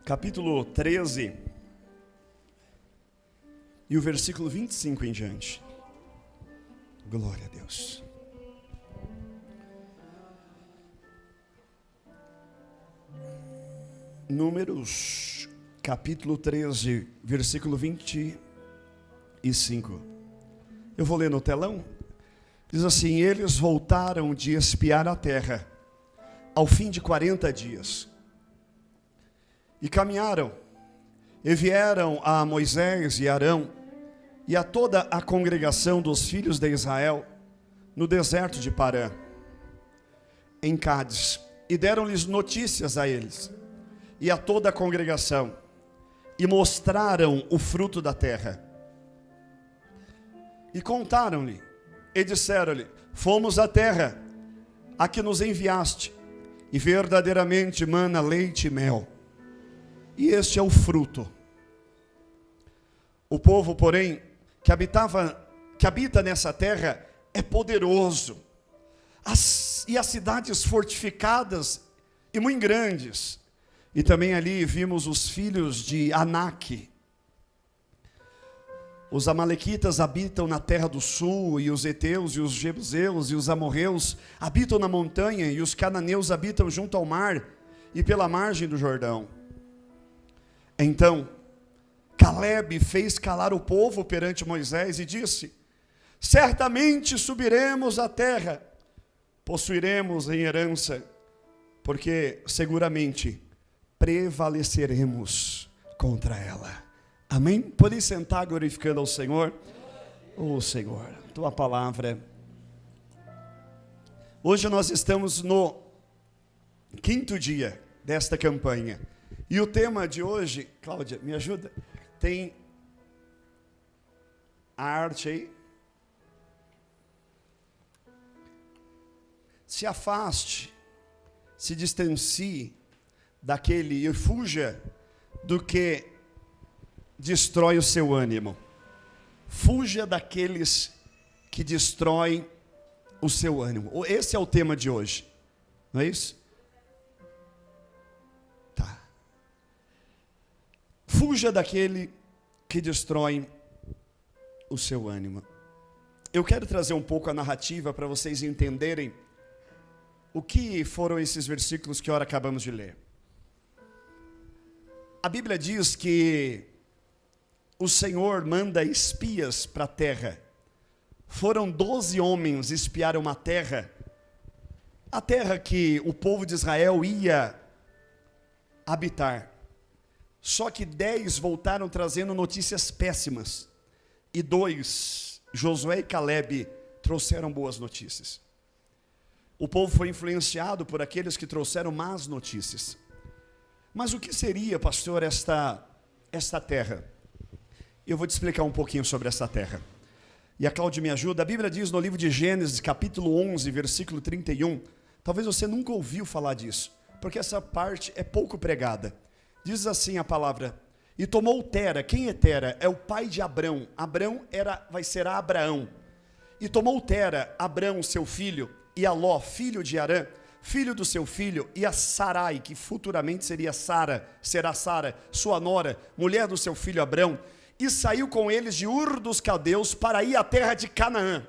capítulo 13, e o versículo 25 em diante. Glória a Deus. Números, capítulo 13, versículo 25. Eu vou ler no telão. Diz assim: eles voltaram de espiar a terra, ao fim de 40 dias. E caminharam, e vieram a Moisés e Arão, e a toda a congregação dos filhos de Israel, no deserto de Parã, em Cádiz, e deram-lhes notícias a eles, e a toda a congregação, e mostraram o fruto da terra. E contaram-lhe, e disseram-lhe: fomos à terra a que nos enviaste, e verdadeiramente mana leite e mel, e este é o fruto. O povo, porém, que habita nessa terra é poderoso, e as cidades fortificadas e muito grandes. E também ali vimos os filhos de Anak. Os amalequitas habitam na terra do sul, e os heteus, e os jebuseus, e os amorreus habitam na montanha, e os cananeus habitam junto ao mar, e pela margem do Jordão. Então, Calebe fez calar o povo perante Moisés e disse: certamente subiremos à terra, possuiremos em herança, porque seguramente prevaleceremos contra ela. Amém? Podem sentar glorificando ao Senhor. Oh Senhor, tua palavra. Hoje nós estamos no 5º dia desta campanha. E o tema de hoje, Cláudia, me ajuda? Tem a arte aí. Se afaste, se distancie daquele e fuja do que destrói o seu ânimo. Fuja daqueles que destroem o seu ânimo. Esse é o tema de hoje, não é isso? Tá. Fuja daquele que destrói o seu ânimo. Eu quero trazer um pouco a narrativa para vocês entenderem o que foram esses versículos que ora acabamos de ler. A Bíblia diz que o Senhor manda espias para a terra. Foram 12 homens espiar uma terra, a terra que o povo de Israel ia habitar. Só que 10 voltaram trazendo notícias péssimas, e 2, Josué e Calebe, trouxeram boas notícias. O povo foi influenciado por aqueles que trouxeram más notícias. Mas o que seria, pastor, esta terra? Eu vou te explicar um pouquinho sobre essa terra. E a Cláudia me ajuda. A Bíblia diz no livro de Gênesis, capítulo 11, versículo 31. Talvez você nunca ouviu falar disso, porque essa parte é pouco pregada. Diz assim a palavra: e tomou Tera. Quem é Tera? É o pai de Abrão. Abrão vai ser Abraão. E tomou Tera, Abrão, seu filho, e Aló, filho de Arã, filho do seu filho, e a Sarai, que futuramente será Sara, sua nora, mulher do seu filho Abrão, e saiu com eles de Ur dos Caldeus para ir à terra de Canaã.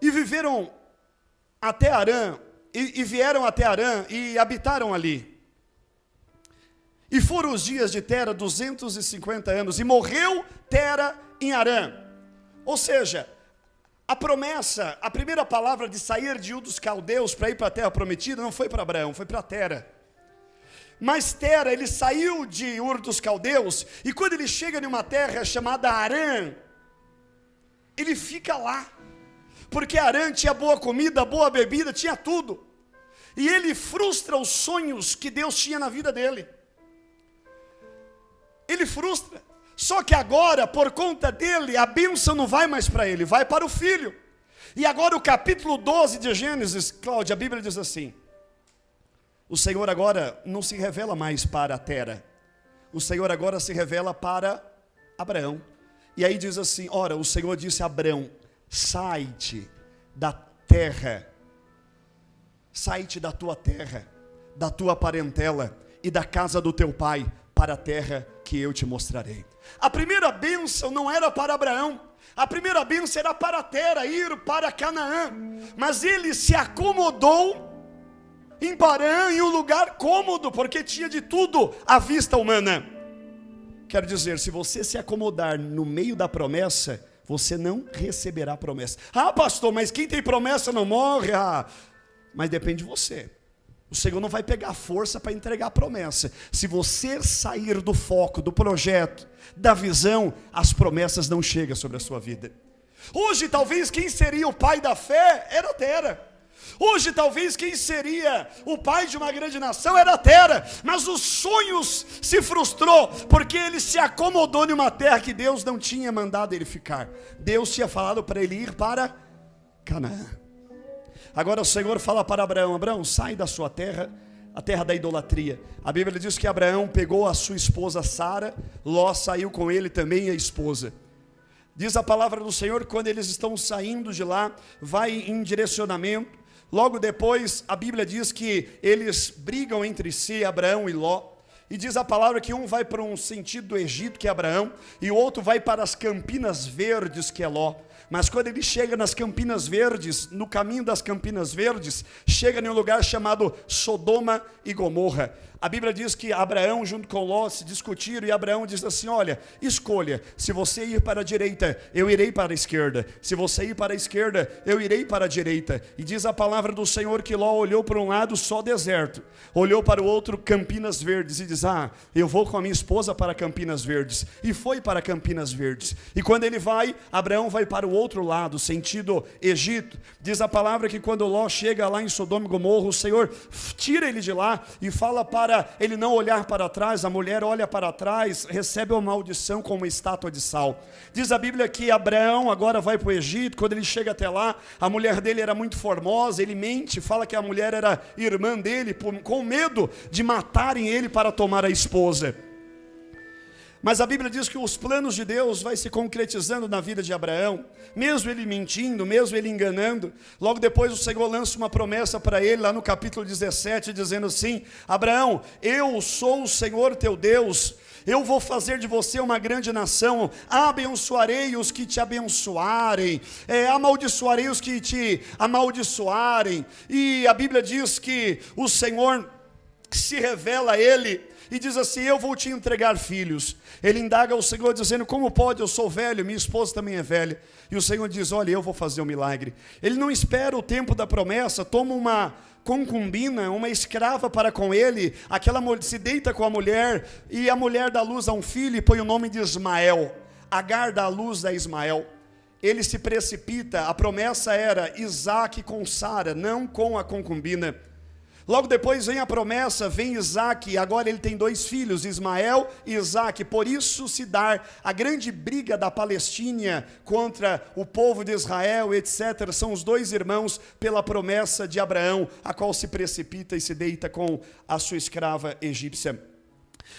E viveram até Arã, e vieram até Arã, e habitaram ali. E foram os dias de Tera 250 anos, e morreu Tera em Arã. Ou seja, a promessa, a primeira palavra de sair de Ur dos Caldeus para ir para a terra prometida não foi para Abraão, foi para Tera. Mas Tera, ele saiu de Ur dos Caldeus, e quando ele chega em uma terra chamada Arã, ele fica lá, porque Arã tinha boa comida, boa bebida, tinha tudo, e ele frustra os sonhos que Deus tinha na vida dele. Ele frustra. Só que agora, por conta dele, a bênção não vai mais para ele, vai para o filho. E agora o capítulo 12 de Gênesis, Cláudia, a Bíblia diz assim: o Senhor agora não se revela mais para Tera, o Senhor agora se revela para Abraão. E aí diz assim: ora, o Senhor disse a Abraão: sai-te da terra, sai-te da tua terra, da tua parentela e da casa do teu pai para a terra que eu te mostrarei. A primeira bênção não era para Abraão, a primeira bênção era para Tera, ir para Canaã, mas ele se acomodou em Parã, em um lugar cômodo, porque tinha de tudo à vista humana. Quero dizer, se você se acomodar no meio da promessa, você não receberá a promessa. Ah, pastor, mas quem tem promessa não morre. Mas depende de você. O Senhor não vai pegar força para entregar a promessa. Se você sair do foco, do projeto, da visão, as promessas não chegam sobre a sua vida. Hoje, talvez, quem seria o pai da fé era Tera. Hoje, talvez, quem seria o pai de uma grande nação era Tera. Mas os sonhos se frustrou, porque ele se acomodou em uma terra que Deus não tinha mandado ele ficar. Deus tinha falado para ele ir para Canaã. Agora o Senhor fala para Abraão: Abraão, sai da sua terra, a terra da idolatria. A Bíblia diz que Abraão pegou a sua esposa Sara, Ló saiu com ele também, a esposa. Diz a palavra do Senhor que quando eles estão saindo de lá, vai em direcionamento. Logo depois, a Bíblia diz que eles brigam entre si, Abraão e Ló. E diz a palavra que um vai para um sentido do Egito, que é Abraão, e o outro vai para as Campinas Verdes, que é Ló. Mas quando ele chega nas Campinas Verdes, no caminho das Campinas Verdes, chega em um lugar chamado Sodoma e Gomorra. A Bíblia diz que Abraão junto com Ló se discutiram, e Abraão diz assim: olha, escolha, se você ir para a direita, eu irei para a esquerda, se você ir para a esquerda, eu irei para a direita. E diz a palavra do Senhor que Ló olhou para um lado só deserto, olhou para o outro Campinas Verdes, e diz: eu vou com a minha esposa para Campinas Verdes. E foi para Campinas Verdes. E quando ele vai, Abraão vai para o outro lado, sentido Egito. Diz a palavra que quando Ló chega lá em Sodoma e Gomorra, o Senhor tira ele de lá e fala para ele não olhar para trás. A mulher olha para trás, recebe uma maldição como uma estátua de sal. Diz a Bíblia que Abraão agora vai para o Egito. Quando ele chega até lá, a mulher dele era muito formosa, ele mente, fala que a mulher era irmã dele, com medo de matarem ele para tomar a esposa. Mas a Bíblia diz que os planos de Deus vai se concretizando na vida de Abraão, mesmo ele mentindo, mesmo ele enganando. Logo depois o Senhor lança uma promessa para ele, lá no capítulo 17, dizendo assim: Abraão, eu sou o Senhor teu Deus, eu vou fazer de você uma grande nação, abençoarei os que te abençoarem, amaldiçoarei os que te amaldiçoarem. E a Bíblia diz que o Senhor se revela a ele e diz assim: eu vou te entregar filhos. Ele indaga ao Senhor dizendo: como pode? Eu sou velho, minha esposa também é velha. E o Senhor diz: olha, eu vou fazer um milagre. Ele não espera o tempo da promessa, toma uma concubina, uma escrava para com ele, aquela se deita com a mulher, e a mulher dá luz a um filho e põe o nome de Ismael. Agar dá luz a Ismael. Ele se precipita, a promessa era Isaque com Sara, não com a concubina. Logo depois vem a promessa, vem Isaque, agora ele tem 2 filhos, Ismael e Isaque. Por isso se dá a grande briga da Palestina contra o povo de Israel, etc. São os 2 irmãos pela promessa de Abraão, a qual se precipita e se deita com a sua escrava egípcia.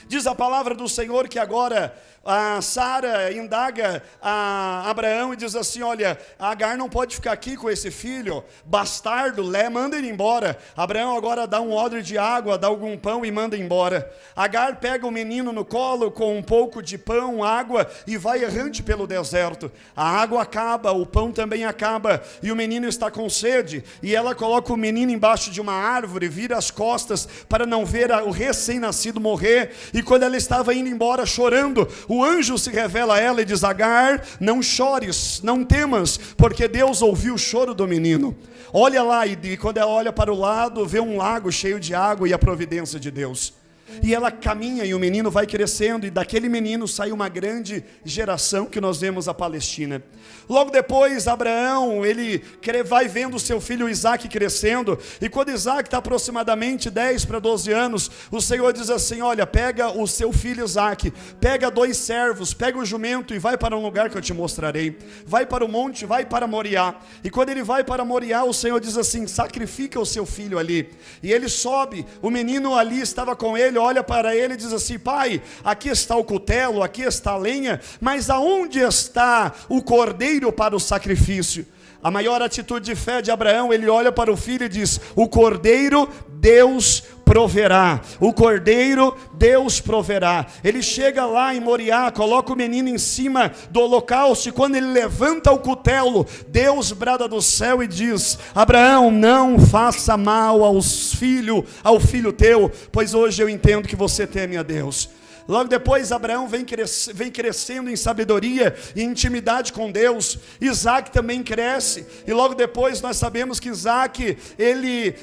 Diz a palavra do Senhor que agora a Sara indaga a Abraão e diz assim: olha, Agar não pode ficar aqui com esse filho bastardo, manda ele embora. Abraão agora dá um odre de água, dá algum pão e manda embora. Agar pega o menino no colo com um pouco de pão, água, e vai errante pelo deserto. A água acaba, o pão também acaba, e o menino está com sede, e ela coloca o menino embaixo de uma árvore, vira as costas para não ver o recém-nascido morrer. E quando ela estava indo embora chorando, o anjo se revela a ela e diz: Agar, não chores, não temas, porque Deus ouviu o choro do menino. Olha lá, e quando ela olha para o lado, vê um lago cheio de água e a providência de Deus. E ela caminha e o menino vai crescendo, e daquele menino sai uma grande geração que nós vemos a Palestina. Logo depois Abraão, ele vai vendo o seu filho Isaque crescendo, e quando Isaque está aproximadamente 10 para 12 anos, o Senhor diz assim: olha, pega o seu filho Isaque, pega 2 servos, pega o jumento e vai para um lugar que eu te mostrarei. Vai para o monte, vai para Moriá. E quando ele vai para Moriá, o Senhor diz assim: sacrifica o seu filho ali. E ele sobe, o menino ali estava com ele, olha para ele e diz assim: pai, aqui está o cutelo, aqui está a lenha, mas aonde está o cordeiro para o sacrifício? A maior atitude de fé de Abraão, ele olha para o filho e diz: o cordeiro Deus proverá. O cordeiro, Deus proverá. Ele chega lá em Moriá, coloca o menino em cima do holocausto, e quando ele levanta o cutelo, Deus brada do céu e diz: Abraão, não faça mal ao filho teu, pois hoje eu entendo que você teme a Deus. Logo depois Abraão vem crescendo em sabedoria e intimidade com Deus. Isaac também cresce, e logo depois nós sabemos que Isaac, ele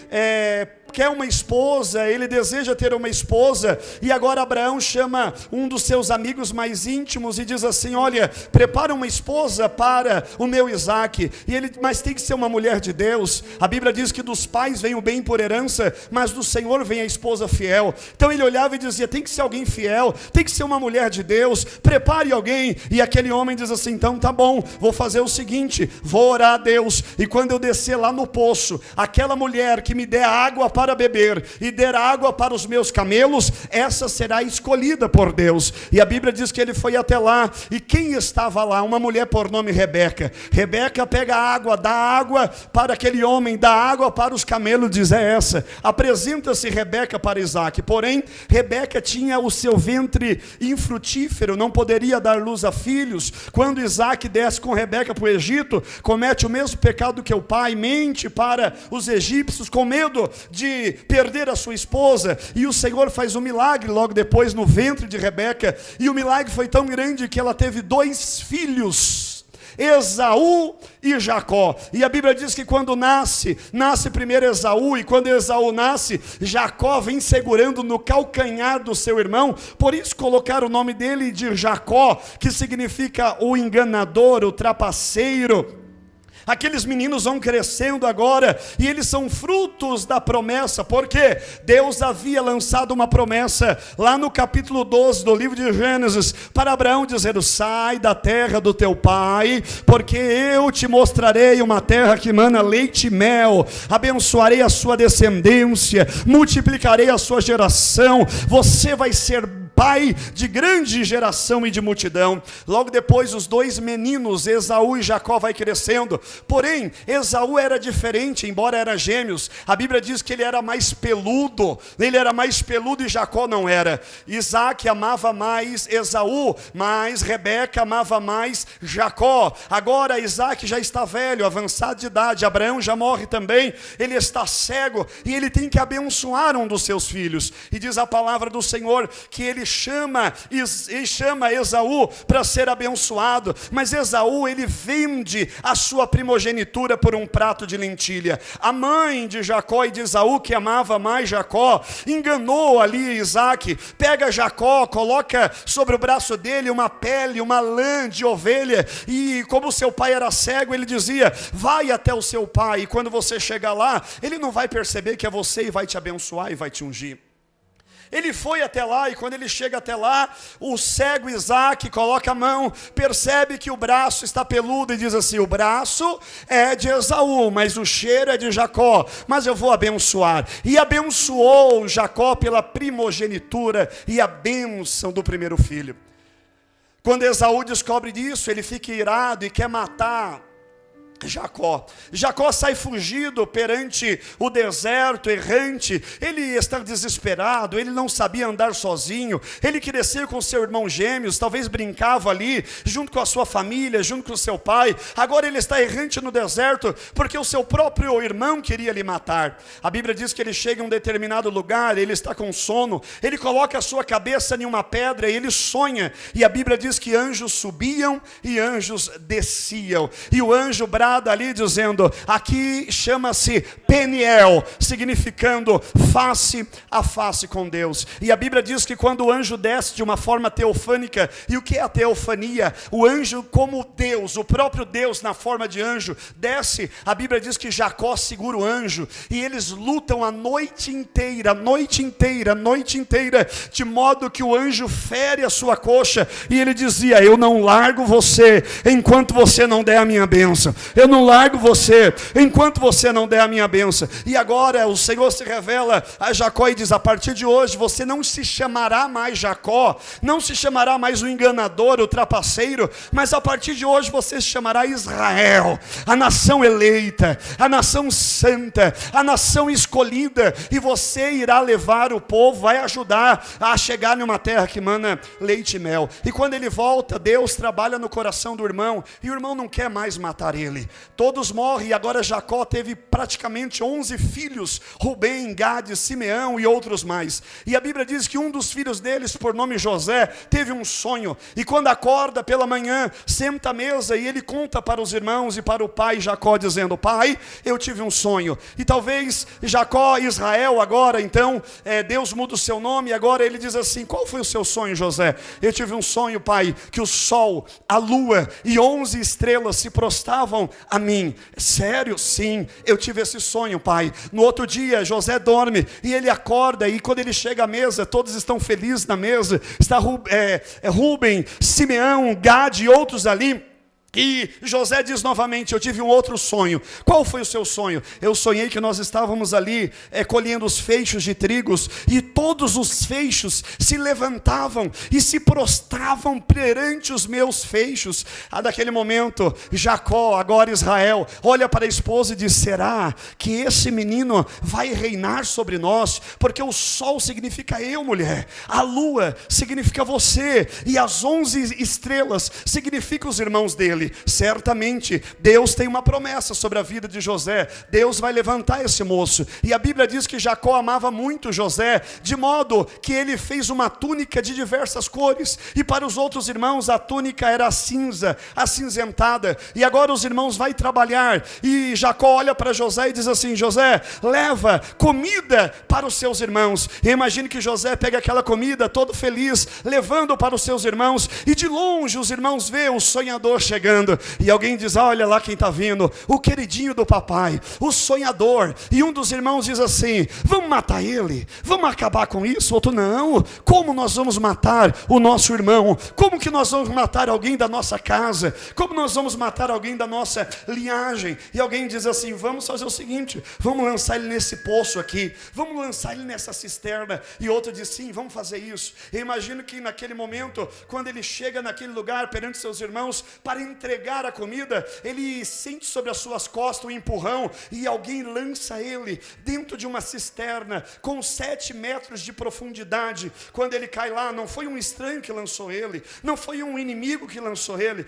quer uma esposa, ele deseja ter uma esposa, e agora Abraão chama um dos seus amigos mais íntimos e diz assim: olha, prepara uma esposa para o meu Isaac, mas tem que ser uma mulher de Deus. A Bíblia diz que dos pais vem o bem por herança, mas do Senhor vem a esposa fiel. Então ele olhava e dizia: tem que ser alguém fiel, tem que ser uma mulher de Deus, prepare alguém. E aquele homem diz assim: então tá bom, vou fazer o seguinte, vou orar a Deus, e quando eu descer lá no poço, aquela mulher que me der água para beber e der água para os meus camelos, essa será escolhida por Deus. E a Bíblia diz que ele foi até lá, e quem estava lá? Uma mulher por nome Rebeca. Rebeca pega água, dá água para aquele homem, dá água para os camelos, diz: é essa. Apresenta-se Rebeca para Isaac, porém Rebeca tinha o seu ventre infrutífero, não poderia dar luz a filhos. Quando Isaac desce com Rebeca para o Egito, comete o mesmo pecado que o pai, mente para os egípcios com medo de perder a sua esposa, e o Senhor faz um milagre logo depois no ventre de Rebeca, e o milagre foi tão grande que ela teve 2 filhos, Esaú e Jacó. E a Bíblia diz que quando nasce primeiro Esaú, e quando Esaú nasce, Jacó vem segurando no calcanhar do seu irmão, por isso colocaram o nome dele de Jacó, que significa o enganador, o trapaceiro. Aqueles meninos vão crescendo agora, e eles são frutos da promessa, porque Deus havia lançado uma promessa lá no capítulo 12 do livro de Gênesis, para Abraão, dizendo: sai da terra do teu pai, porque eu te mostrarei uma terra que mana leite e mel, abençoarei a sua descendência, multiplicarei a sua geração, você vai ser pai de grande geração e de multidão. Logo depois os 2 meninos, Esaú e Jacó, vai crescendo. Porém, Esaú era diferente, embora era gêmeos. A Bíblia diz que ele era mais peludo, e Jacó não era. Isaac amava mais Esaú, mas Rebeca amava mais Jacó. Agora Isaac já está velho, avançado de idade, Abraão já morre também, ele está cego, e ele tem que abençoar um dos seus filhos. E diz a palavra do Senhor que ele chama Esaú para ser abençoado, mas Esaú, ele vende a sua primogenitura por um prato de lentilha. A mãe de Jacó e de Esaú, que amava mais Jacó, enganou ali Isaac, pega Jacó, coloca sobre o braço dele uma pele, uma lã de ovelha, e como seu pai era cego, ele dizia: vai até o seu pai, e quando você chegar lá, ele não vai perceber que é você, e vai te abençoar e vai te ungir. Ele foi até lá, e quando ele chega até lá, o cego Isaac coloca a mão, percebe que o braço está peludo, e diz assim: o braço é de Esaú, mas o cheiro é de Jacó, mas eu vou abençoar. E abençoou Jacó pela primogenitura e a bênção do primeiro filho. Quando Esaú descobre disso, ele fica irado e quer matar Jacó sai fugido perante o deserto, errante. Ele está desesperado, ele não sabia andar sozinho, ele cresceu com seu irmão gêmeos, talvez brincava ali, junto com a sua família, junto com o seu pai. Agora ele está errante no deserto, porque o seu próprio irmão queria lhe matar. A Bíblia diz que ele chega em um determinado lugar, ele está com sono, ele coloca a sua cabeça em uma pedra, e ele sonha, e a Bíblia diz que anjos subiam e anjos desciam, e o anjo brada ali dizendo: aqui chama-se Peniel, significando face a face com Deus. E a Bíblia diz que quando o anjo desce de uma forma teofânica, e o que é a teofania? O anjo como Deus, o próprio Deus na forma de anjo, desce. A Bíblia diz que Jacó segura o anjo, e eles lutam a noite inteira, de modo que o anjo fere a sua coxa, e ele dizia: eu não largo você enquanto você não der a minha bênção, eu não largo você enquanto você não der a minha bênção. E agora o Senhor se revela a Jacó e diz: a partir de hoje você não se chamará mais Jacó, não se chamará mais o enganador, o trapaceiro, mas a partir de hoje você se chamará Israel, a nação eleita, a nação santa, a nação escolhida, e você irá levar o povo, vai ajudar a chegar numa terra que mana leite e mel. E quando ele volta, Deus trabalha no coração do irmão, e o irmão não quer mais matar ele. Todos morrem, e agora Jacó teve praticamente 11 filhos, Rubem, Gade, Simeão e outros mais. E a Bíblia diz que um dos filhos deles, por nome José, teve um sonho, e quando acorda pela manhã, senta à mesa e ele conta para os irmãos e para o pai Jacó, dizendo: pai, eu tive um sonho. E talvez Jacó, Israel, agora então, Deus muda o seu nome, e agora ele diz assim: qual foi o seu sonho, José? Eu tive um sonho, pai, que o sol, a lua e 11 estrelas se prostravam a mim. Sério? Sim, eu tive esse sonho, pai. No outro dia, José dorme e ele acorda, e quando ele chega à mesa, todos estão felizes na mesa, está Rubem, Simeão, Gade e outros ali. E José diz novamente: eu tive um outro sonho. Qual foi o seu sonho? Eu sonhei que nós estávamos ali colhendo os feixos de trigos, e todos os feixos se levantavam e se prostravam perante os meus feixos. Daquele momento, Jacó, agora Israel, olha para a esposa e diz: será que esse menino vai reinar sobre nós? Porque o sol significa eu, mulher, a lua significa você, e as 11 estrelas significam os irmãos dele. Certamente Deus tem uma promessa sobre a vida de José. Deus vai levantar esse moço. E a Bíblia diz que Jacó amava muito José, de modo que ele fez uma túnica de diversas cores, e para os outros irmãos a túnica era cinza, acinzentada. E agora os irmãos vão trabalhar, e Jacó olha para José e diz assim: José, leva comida para os seus irmãos. E imagine que José pega aquela comida todo feliz, levando para os seus irmãos, e de longe os irmãos veem o sonhador chegando. E alguém diz: olha lá quem está vindo, o queridinho do papai, o sonhador. E um dos irmãos diz assim: vamos matar ele, vamos acabar com isso. Outro: não, como nós vamos matar o nosso irmão? Como que nós vamos matar alguém da nossa casa? Como nós vamos matar alguém da nossa linhagem? E alguém diz assim: vamos fazer o seguinte, vamos lançar ele nesse poço aqui, vamos lançar ele nessa cisterna. E outro diz: sim, vamos fazer isso. Eu imagino que naquele momento, quando ele chega naquele lugar perante seus irmãos para entregar a comida, ele sente sobre as suas costas um empurrão, e alguém lança ele dentro de uma cisterna com 7 metros de profundidade. Quando ele cai lá, não foi um estranho que lançou ele, não foi um inimigo que lançou ele,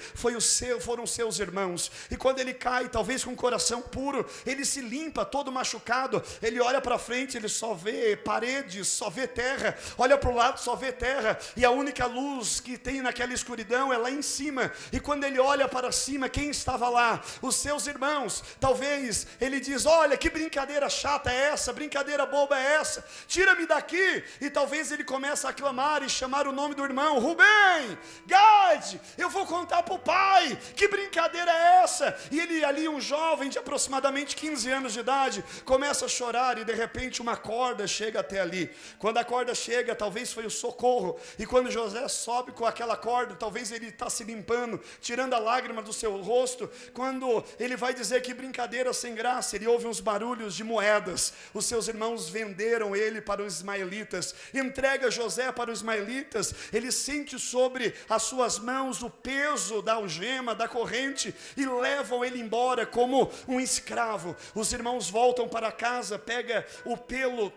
foram seus irmãos. E quando ele cai, talvez com o coração puro, ele se limpa todo machucado, ele olha para frente, ele só vê paredes, só vê terra, olha para o lado, só vê terra, e a única luz que tem naquela escuridão é lá em cima. E quando ele olha para cima, quem estava lá? Os seus irmãos. Talvez ele diz: olha, que brincadeira chata é essa, brincadeira boba é essa, tira-me daqui. E talvez ele comece a clamar e chamar o nome do irmão: Rubem, Gade, eu vou contar para o pai, que brincadeira é essa? E ele ali, um jovem de aproximadamente 15 anos de idade, começa a chorar, e de repente uma corda chega até ali. Quando a corda chega, talvez foi o socorro, e quando José sobe com aquela corda, talvez ele está se limpando, tirando a lágrima do seu rosto. Quando ele vai dizer que brincadeira sem graça, ele ouve uns barulhos de moedas. Os seus irmãos venderam ele para os ismaelitas, entrega José para os ismaelitas. Ele sente sobre as suas mãos o peso da algema, da corrente, e levam ele embora como um escravo. Os irmãos voltam para casa, pega o pelo,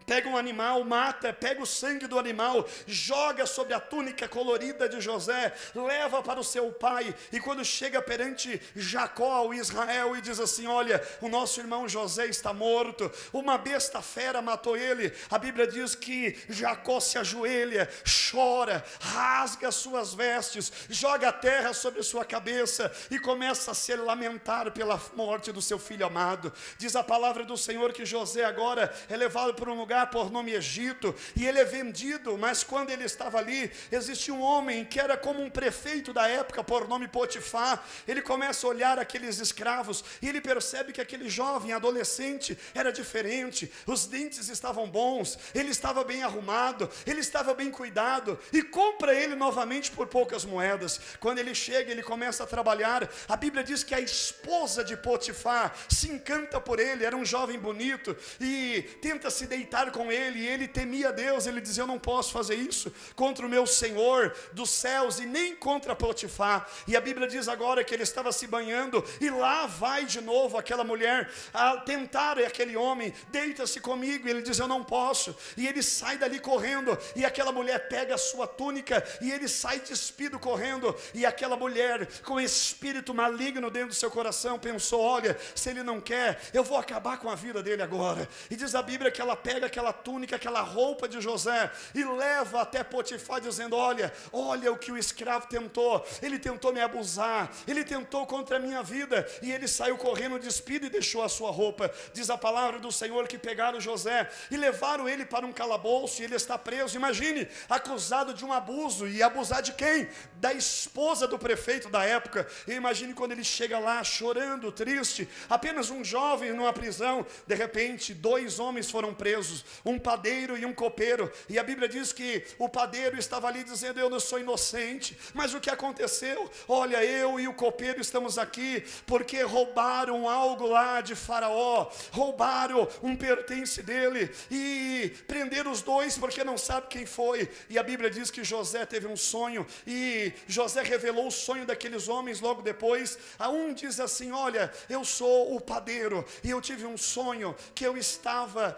pega um animal, mata, pega o sangue do animal, joga sobre a túnica colorida de José, leva para o seu pai. E quando chega perante Jacó, o Israel, e diz assim: olha, o nosso irmão José está morto, uma besta fera matou ele. A Bíblia diz que Jacó se ajoelha, chora, rasga as suas vestes, joga a terra sobre a sua cabeça e começa a se lamentar pela morte do seu filho amado. Diz a palavra do Senhor que José agora é levado para um lugar lugar por nome Egito, e ele é vendido, mas quando ele estava ali, existia um homem que era como um prefeito da época, por nome Potifar. Ele começa a olhar aqueles escravos, e ele percebe que aquele jovem, adolescente, era diferente, os dentes estavam bons, ele estava bem arrumado, ele estava bem cuidado, e compra ele novamente por poucas moedas. Quando ele chega, ele começa a trabalhar, a Bíblia diz que a esposa de Potifar se encanta por ele, era um jovem bonito, e tenta se deitar com ele, e ele temia Deus, ele diz: eu não posso fazer isso contra o meu Senhor dos céus, e nem contra Potifar. E a Bíblia diz agora que ele estava se banhando, e lá vai de novo aquela mulher a tentar aquele homem: deita-se comigo, e ele diz: eu não posso, e ele sai dali correndo, e aquela mulher pega a sua túnica, e ele sai despido correndo, e aquela mulher com espírito maligno dentro do seu coração pensou: olha, se ele não quer, eu vou acabar com a vida dele agora. E diz a Bíblia que ela pega aquela túnica, aquela roupa de José, e leva até Potifar, dizendo: olha o que o escravo tentou, ele tentou me abusar, ele tentou contra a minha vida, e ele saiu correndo despido e deixou a sua roupa. Diz a palavra do Senhor que pegaram José e levaram ele para um calabouço, e ele está preso. Imagine, acusado de um abuso, e abusar de quem? Da esposa do prefeito da época. E imagine quando ele chega lá chorando, triste, apenas um jovem numa prisão. De repente, 2 homens foram presos, um padeiro e um copeiro, e a Bíblia diz que o padeiro estava ali dizendo: eu não sou inocente, mas o que aconteceu? Olha, eu e o copeiro estamos aqui porque roubaram algo lá de Faraó, roubaram um pertence dele, e prenderam os 2 porque não sabe quem foi. E a Bíblia diz que José teve um sonho, e José revelou o sonho daqueles homens logo depois. A um diz assim: olha, eu sou o padeiro, e eu tive um sonho que eu estava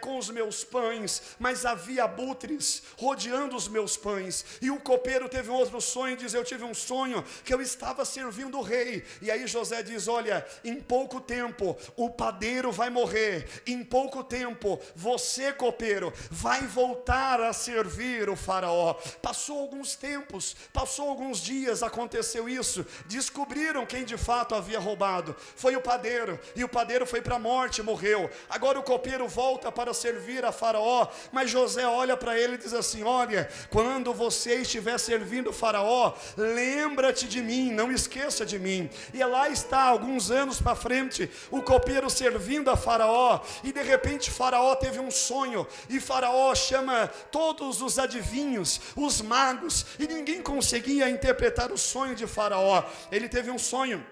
com os meus pães, mas havia abutres rodeando os meus pães. E o copeiro teve um outro sonho, diz: eu tive um sonho que eu estava servindo o rei. E aí José diz: olha, em pouco tempo o padeiro vai morrer, em pouco tempo você, copeiro, vai voltar a servir o Faraó. Passou alguns tempos, passou alguns dias, aconteceu isso, descobriram quem de fato havia roubado, foi o padeiro, e o padeiro foi para a morte, morreu. Agora o copeiro volta para servir a Faraó, mas José olha para ele e diz assim: olha, quando você estiver servindo o Faraó, lembra-te de mim, não esqueça de mim. E lá está, alguns anos para frente, o copeiro servindo a Faraó, e de repente Faraó teve um sonho, e Faraó chama todos os adivinhos, os magos, e ninguém conseguia interpretar o sonho de Faraó. Ele teve um sonho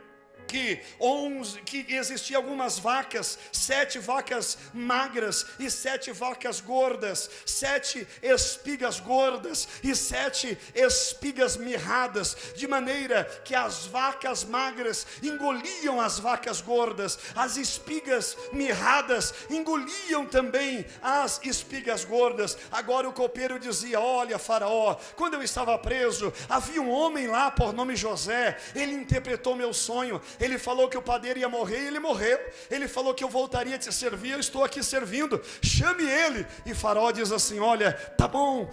que existia algumas vacas, 7 vacas magras e 7 vacas gordas, 7 espigas gordas e 7 espigas mirradas, de maneira que as vacas magras engoliam as vacas gordas, as espigas mirradas engoliam também as espigas gordas. Agora o copeiro dizia: olha, Faraó, quando eu estava preso, havia um homem lá por nome José, ele interpretou meu sonho. Ele falou que o padeiro ia morrer, e ele morreu. Ele falou que eu voltaria a te servir, eu estou aqui servindo, chame ele. E Faraó diz assim: olha, tá bom,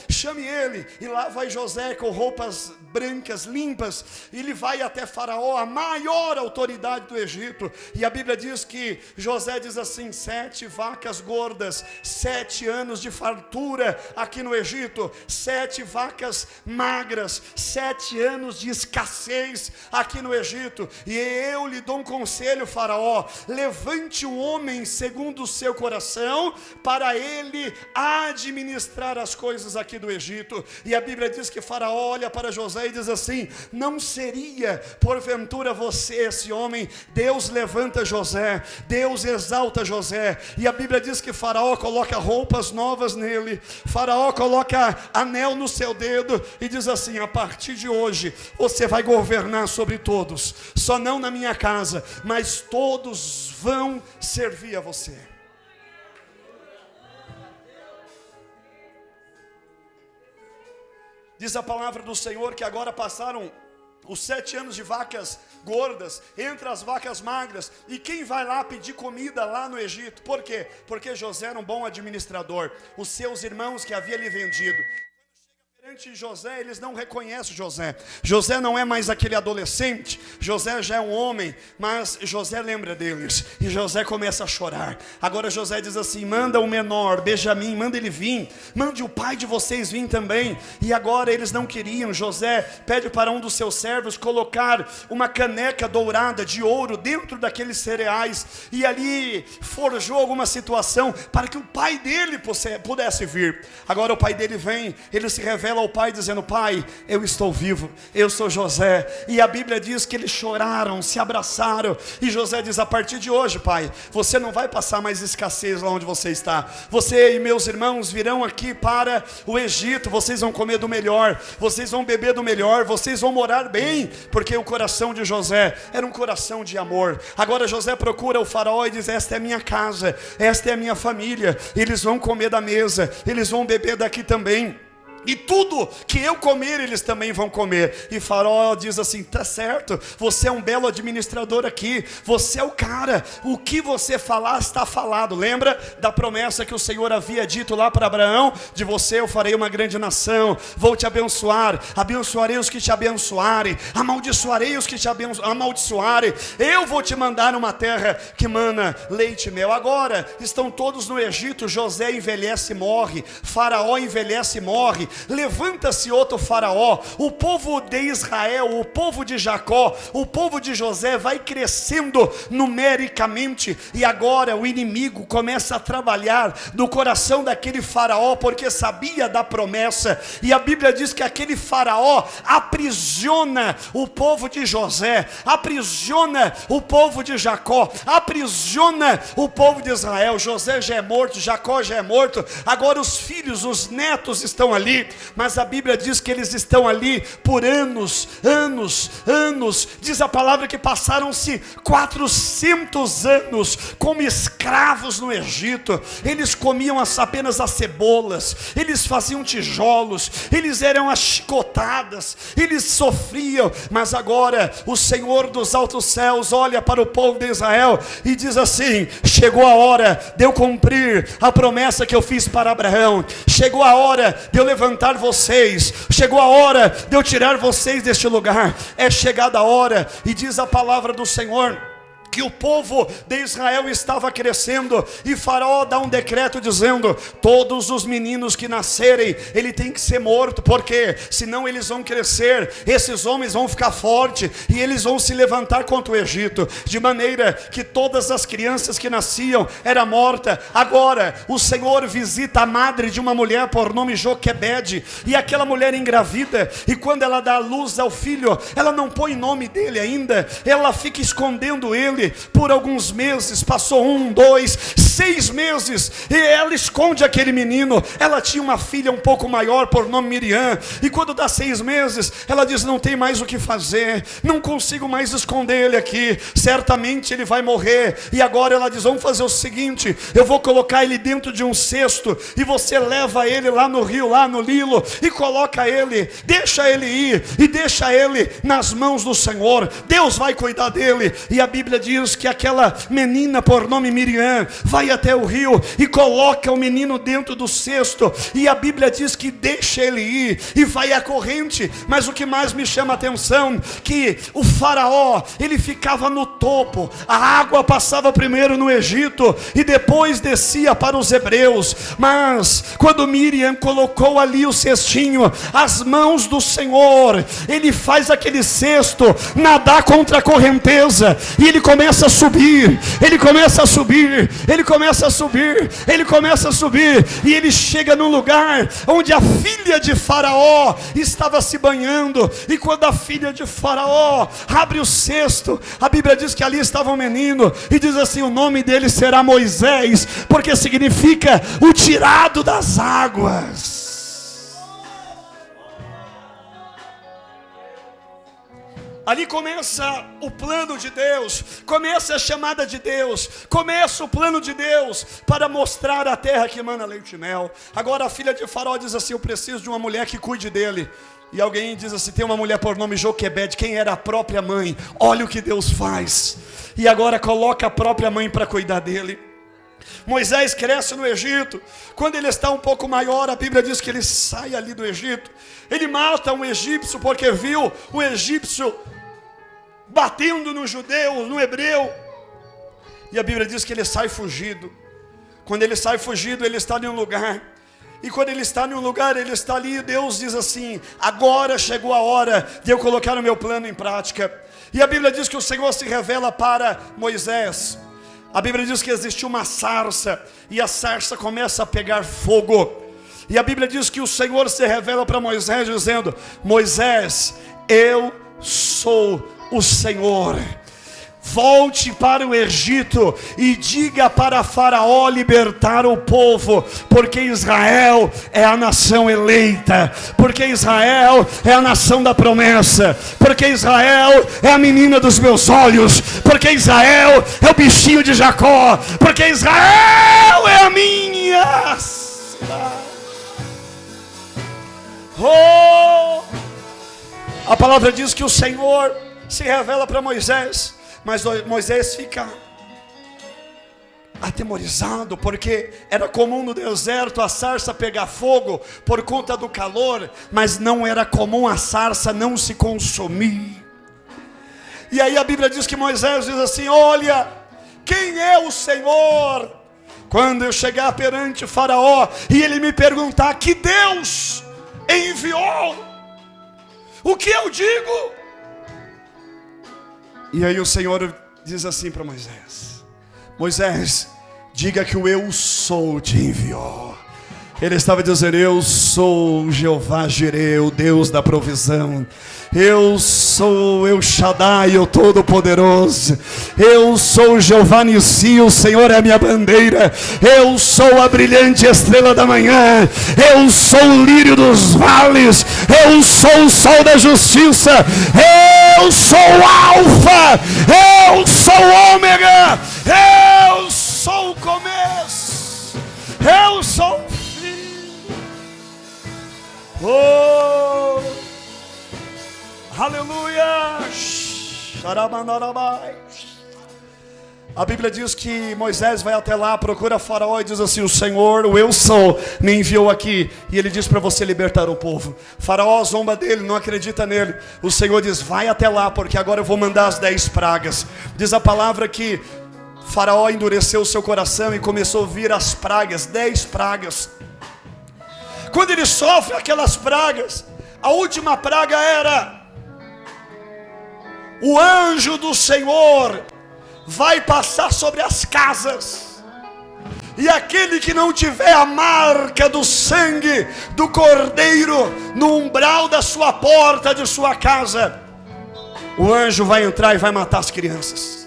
chame ele. E lá vai José com roupas brancas, limpas, e ele vai até Faraó, a maior autoridade do Egito. E a Bíblia diz que José diz assim: 7 vacas gordas, 7 anos de fartura aqui no Egito, 7 vacas magras, 7 anos de escassez aqui no Egito. E eu lhe dou um conselho, Faraó: levante um homem segundo o seu coração, para ele administrar as coisas aqui do Egito. E a Bíblia diz que Faraó olha para José e diz assim: não seria porventura você esse homem? Deus levanta José, Deus exalta José. E a Bíblia diz que Faraó coloca roupas novas nele, Faraó coloca anel no seu dedo, e diz assim: a partir de hoje você vai governar sobre todos, só não na minha casa, mas todos vão servir a você. Diz a palavra do Senhor que agora passaram os 7 anos de vacas gordas, entre as vacas magras. E quem vai lá pedir comida lá no Egito? Por quê? Porque José era um bom administrador. Os seus irmãos que havia lhe vendido, diante de José, eles não reconhecem José. José não é mais aquele adolescente, José já é um homem, mas José lembra deles, e José começa a chorar. Agora José diz assim: manda o menor, Benjamim, manda ele vir, mande o pai de vocês vir também. E agora eles não queriam. José pede para um dos seus servos colocar uma caneca dourada de ouro dentro daqueles cereais, e ali forjou alguma situação para que o pai dele pudesse vir. Agora o pai dele vem, ele se revela ao pai dizendo: pai, eu estou vivo, eu sou José. E a Bíblia diz que eles choraram, se abraçaram, e José diz: a partir de hoje, pai, você não vai passar mais escassez lá onde você está. Você e meus irmãos virão aqui para o Egito, vocês vão comer do melhor, vocês vão beber do melhor, vocês vão morar bem, porque o coração de José era um coração de amor. Agora José procura o faraó e diz: esta é a minha casa, esta é a minha família, eles vão comer da mesa, eles vão beber daqui também, e tudo que eu comer, eles também vão comer. E Faraó diz assim: tá certo, você é um belo administrador aqui, você é o cara, o que você falar está falado. Lembra da promessa que o Senhor havia dito lá para Abraão? De você eu farei uma grande nação, vou te abençoar, abençoarei os que te abençoarem, amaldiçoarei os que te amaldiçoarem, eu vou te mandar uma terra que mana leite e mel. Agora estão todos no Egito, José envelhece e morre, Faraó envelhece e morre. Levanta-se outro faraó, o povo de Israel, o povo de Jacó, o povo de José vai crescendo numericamente, e agora o inimigo começa a trabalhar no coração daquele faraó, porque sabia da promessa, e a Bíblia diz que aquele faraó aprisiona o povo de José, aprisiona o povo de Jacó, aprisiona o povo de Israel. José já é morto, Jacó já é morto, agora os filhos, os netos estão ali, mas a Bíblia diz que eles estão ali por anos. Diz a palavra que passaram-se 400 anos como escravos no Egito. Eles comiam apenas as cebolas, eles faziam tijolos, eles eram achicotadas, eles sofriam. Mas agora o Senhor dos altos céus olha para o povo de Israel e diz assim: chegou a hora de eu cumprir a promessa que eu fiz para Abraão, chegou a hora de eu levantar vocês, chegou a hora de eu tirar vocês deste lugar, é chegada a hora. E diz a palavra do Senhor que o povo de Israel estava crescendo, e Faraó dá um decreto dizendo: todos os meninos que nascerem, ele tem que ser morto, porque senão eles vão crescer, esses homens vão ficar fortes, e eles vão se levantar contra o Egito, de maneira que todas as crianças que nasciam eram mortas. Agora o Senhor visita a madre de uma mulher por nome Joquebede, e aquela mulher engravida, e quando ela dá luz ao filho, ela não põe nome dele ainda, ela fica escondendo ele por alguns meses. Passou 1, 2, 6 meses, e ela esconde aquele menino. Ela tinha uma filha um pouco maior por nome Miriam, e quando dá 6 meses, ela diz: não tem mais o que fazer, não consigo mais esconder ele aqui, certamente ele vai morrer. E agora ela diz: vamos fazer o seguinte, eu vou colocar ele dentro de um cesto, e você leva ele lá no rio, lá no Nilo, e coloca ele, deixa ele ir, e deixa ele nas mãos do Senhor, Deus vai cuidar dele. E a Bíblia diz que aquela menina por nome Miriam vai até o rio e coloca o menino dentro do cesto, e a Bíblia diz que deixa ele ir, e vai a corrente. Mas o que mais me chama a atenção, que o faraó, ele ficava no topo, a água passava primeiro no Egito e depois descia para os hebreus. Mas quando Miriam colocou ali o cestinho, as mãos do Senhor, ele faz aquele cesto nadar contra a correnteza, e ele começa a subir, ele começa a subir, ele começa a subir, ele começa a subir, e ele chega num lugar onde a filha de Faraó estava se banhando. E quando a filha de Faraó abre o cesto, a Bíblia diz que ali estava um menino, e diz assim: o nome dele será Moisés, porque significa o tirado das águas. Ali começa o plano de Deus, começa a chamada de Deus, começa o plano de Deus para mostrar a terra que emana leite e mel. Agora a filha de Faraó diz assim: eu preciso de uma mulher que cuide dele. E alguém diz assim: tem uma mulher por nome Joquebede. Quem era a própria mãe? Olha o que Deus faz. E agora coloca a própria mãe para cuidar dele. Moisés cresce no Egito. Quando ele está um pouco maior, a Bíblia diz que ele sai ali do Egito. Ele mata um egípcio porque viu o egípcio batendo no judeu, no hebreu. E a Bíblia diz que ele sai fugido. Quando ele sai fugido, ele está em um lugar. E quando ele está em um lugar, ele está ali, e Deus diz assim: agora chegou a hora de eu colocar o meu plano em prática. E a Bíblia diz que o Senhor se revela para Moisés. A Bíblia diz que existiu uma sarça, e a sarça começa a pegar fogo. E a Bíblia diz que o Senhor se revela para Moisés dizendo: Moisés, eu sou o Senhor. Volte para o Egito e diga para Faraó libertar o povo, porque Israel é a nação eleita, porque Israel é a nação da promessa, porque Israel é a menina dos meus olhos, porque Israel é o bichinho de Jacó, porque Israel é a minha cidade. Oh! A palavra diz que o Senhor se revela para Moisés. Mas Moisés fica atemorizado, porque era comum no deserto a sarça pegar fogo por conta do calor, mas não era comum a sarça não se consumir. E aí a Bíblia diz que Moisés diz assim: olha, quem é o Senhor? Quando eu chegar perante Faraó e ele me perguntar que Deus enviou, o que eu digo? E aí o Senhor diz assim para Moisés: Moisés, diga que o eu sou te enviou. Ele estava dizendo: eu sou Jeová Jireh, o Deus da provisão. Eu sou El Shaddai, o Todo-Poderoso. Eu sou Jeová Nissi, o Senhor é a minha bandeira. Eu sou a brilhante estrela da manhã. Eu sou o lírio dos vales. Eu sou o sol da justiça. Eu sou o Alfa. Eu sou o Ômega. Eu sou o começo. Eu sou o fim. Oh! Aleluia! A Bíblia diz que Moisés vai até lá, procura Faraó e diz assim: o Senhor, o eu sou, me enviou aqui, e ele diz para você libertar o povo. Faraó zomba dele, não acredita nele. O Senhor diz: vai até lá, porque agora eu vou mandar as 10 pragas. Diz a palavra que Faraó endureceu o seu coração e começou a vir as pragas, 10 pragas. Quando ele sofre aquelas pragas, a última praga era: o anjo do Senhor vai passar sobre as casas, e aquele que não tiver a marca do sangue do Cordeiro no umbral da sua porta, de sua casa, o anjo vai entrar e vai matar as crianças.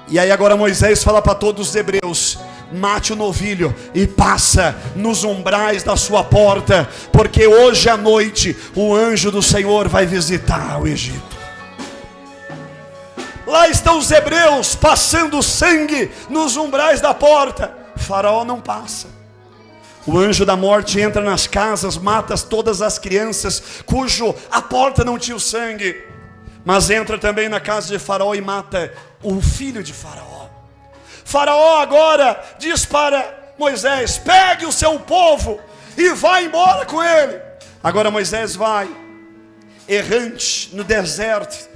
E aí agora Moisés fala para todos os hebreus: mate o novilho e passa nos umbrais da sua porta, porque hoje à noite o anjo do Senhor vai visitar o Egito. Lá estão os hebreus passando sangue nos umbrais da porta. Faraó não passa. O anjo da morte entra nas casas, mata todas as crianças cujo a porta não tinha o sangue, mas entra também na casa de Faraó e mata o filho de Faraó. Faraó agora diz para Moisés: pegue o seu povo e vá embora com ele. Agora Moisés vai errante no deserto,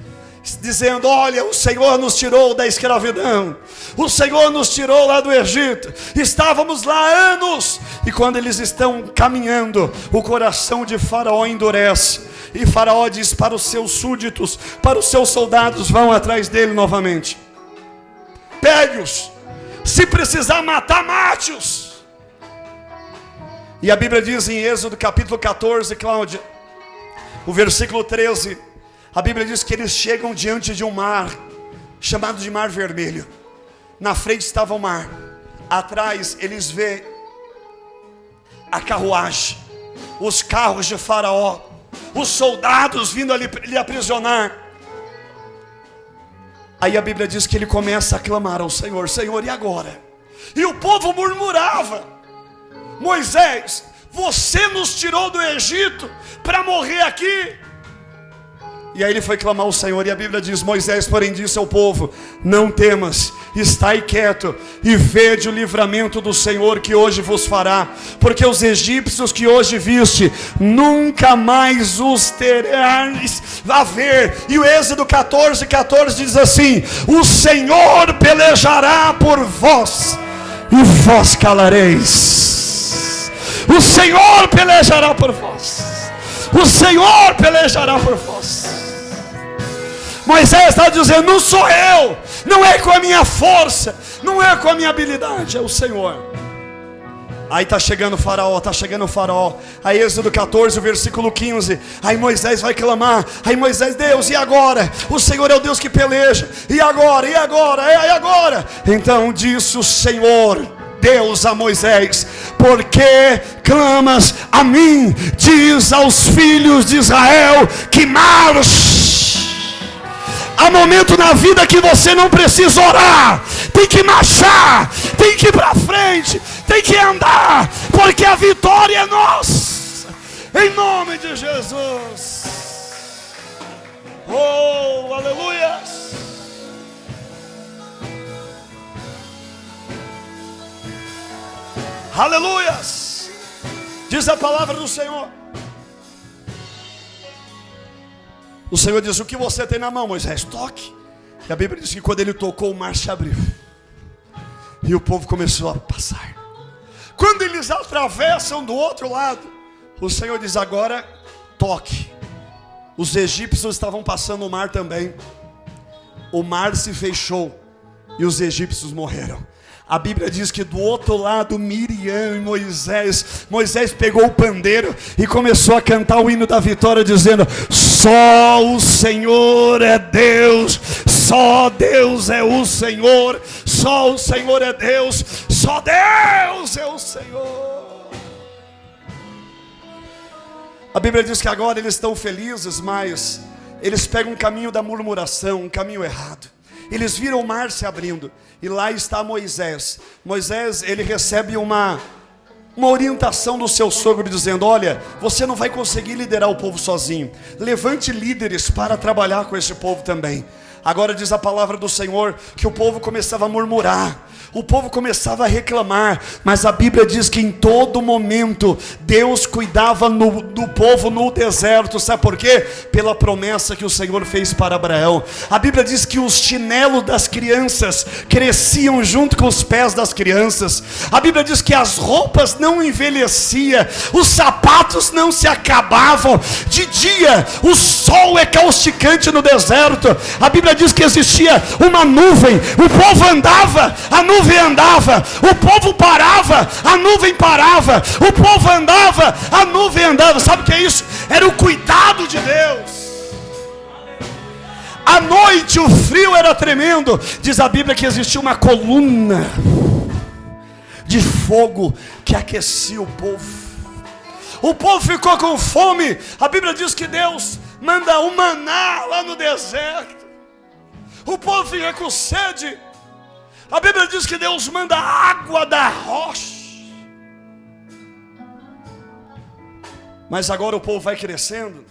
dizendo: olha, o Senhor nos tirou da escravidão, o Senhor nos tirou lá do Egito, estávamos lá há anos. E quando eles estão caminhando, o coração de Faraó endurece, e Faraó diz para os seus súditos, para os seus soldados: vão atrás dele novamente, pegue-os, se precisar matar, mate-os. E a Bíblia diz em Êxodo capítulo 14, Cláudia, o versículo 13, a Bíblia diz que eles chegam diante de um mar, chamado de Mar Vermelho. Na frente estava o mar, atrás eles vê a carruagem, os carros de Faraó, os soldados vindo ali lhe aprisionar. Aí a Bíblia diz que ele começa a clamar ao Senhor: Senhor, e agora? E o povo murmurava: Moisés, você nos tirou do Egito para morrer aqui. E aí ele foi clamar ao Senhor, e a Bíblia diz: Moisés, porém, disse ao povo: não temas, estai quieto, e vede o livramento do Senhor que hoje vos fará, porque os egípcios que hoje viste, nunca mais os terás a ver. E o Êxodo 14:14 diz assim: o Senhor pelejará por vós, e vós calareis. O Senhor pelejará por vós, o Senhor pelejará por vós. Moisés está dizendo: não sou eu, não é com a minha força, não é com a minha habilidade, é o Senhor. Aí está chegando o faraó, está chegando o faraó. Aí Êxodo 14, versículo 15. Aí Moisés vai clamar. Aí Moisés: Deus, e agora? O Senhor é o Deus que peleja. E agora? E agora? E agora? Então disse o Senhor Deus a Moisés: por que clamas a mim? Diz aos filhos de Israel que marche. Há momento na vida que você não precisa orar, tem que marchar, tem que ir para frente, tem que andar, porque a vitória é nossa, em nome de Jesus. Oh, aleluia! Aleluias! Diz a palavra do Senhor. O Senhor diz: o que você tem na mão, Moisés? Toque. E a Bíblia diz que quando ele tocou, o mar se abriu, e o povo começou a passar. Quando eles atravessam do outro lado, o Senhor diz: agora toque. Os egípcios estavam passando o mar também. O mar se fechou e os egípcios morreram. A Bíblia diz que do outro lado, Miriam e Moisés pegou o pandeiro e começou a cantar o hino da vitória, dizendo: só o Senhor é Deus, só Deus é o Senhor, só o Senhor é Deus, só Deus é o Senhor. A Bíblia diz que agora eles estão felizes, mas eles pegam um caminho da murmuração, um caminho errado. Eles viram o mar se abrindo, e lá está Moisés. Moisés, ele recebe uma orientação do seu sogro, dizendo: olha, você não vai conseguir liderar o povo sozinho, levante líderes para trabalhar com esse povo também. Agora diz a palavra do Senhor que o povo começava a murmurar, o povo começava a reclamar, mas a Bíblia diz que em todo momento Deus cuidava do povo no deserto. Sabe por quê? Pela promessa que o Senhor fez para Abraão. A Bíblia diz que os chinelos das crianças cresciam junto com os pés das crianças. A Bíblia diz que as roupas não envelheciam, os sapatos não se acabavam. De dia o sol é causticante no deserto. A Bíblia diz que existia uma nuvem, o povo andava, a nuvem andava, o povo parava, a nuvem parava, o povo andava, a nuvem andava. Sabe o que é isso? Era o cuidado de Deus. À noite o frio era tremendo. Diz a Bíblia que existia uma coluna de fogo que aquecia o povo. O povo ficou com fome. A Bíblia diz que Deus manda um maná lá no deserto. O povo fica com sede. A Bíblia diz que Deus manda água da rocha. Mas agora o povo vai crescendo,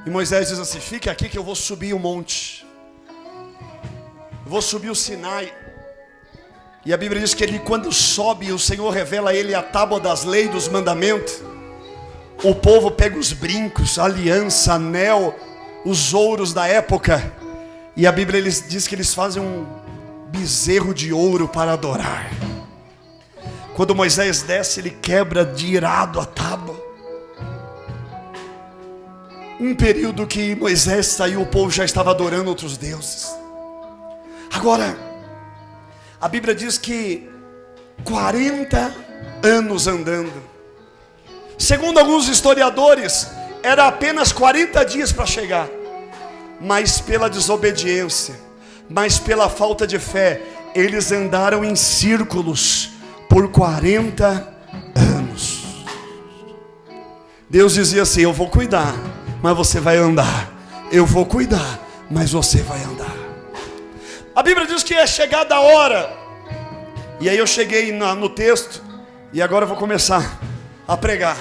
e Moisés diz assim: fique aqui que eu vou subir o monte, eu vou subir o Sinai. E a Bíblia diz que ele, quando sobe, o Senhor revela a ele a tábua das leis, dos mandamentos. O povo pega os brincos, a aliança, anel, os ouros da época, e a Bíblia diz que eles fazem um bezerro de ouro para adorar. Quando Moisés desce, ele quebra de irado a tábua. Um período que Moisés saiu, o povo já estava adorando outros deuses. Agora, a Bíblia diz que 40 anos andando. Segundo alguns historiadores, era apenas 40 dias para chegar. Mas pela desobediência, mas pela falta de fé, eles andaram em círculos por 40 anos. Deus dizia assim: eu vou cuidar, mas você vai andar. Eu vou cuidar, mas você vai andar. A Bíblia diz que é chegada a hora. E aí eu cheguei no texto, e agora eu vou começar a pregar.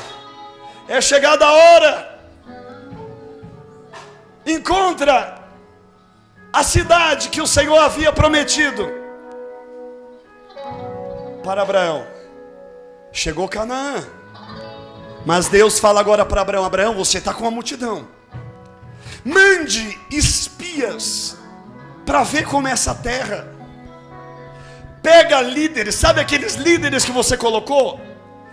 É chegada a hora. encontra a cidade que o Senhor havia prometido para Abraão. Chegou Canaã. Mas Deus fala agora para Abraão: Abraão, você está com uma multidão. Mande espias para ver como é essa terra. Pega líderes, sabe aqueles líderes que você colocou?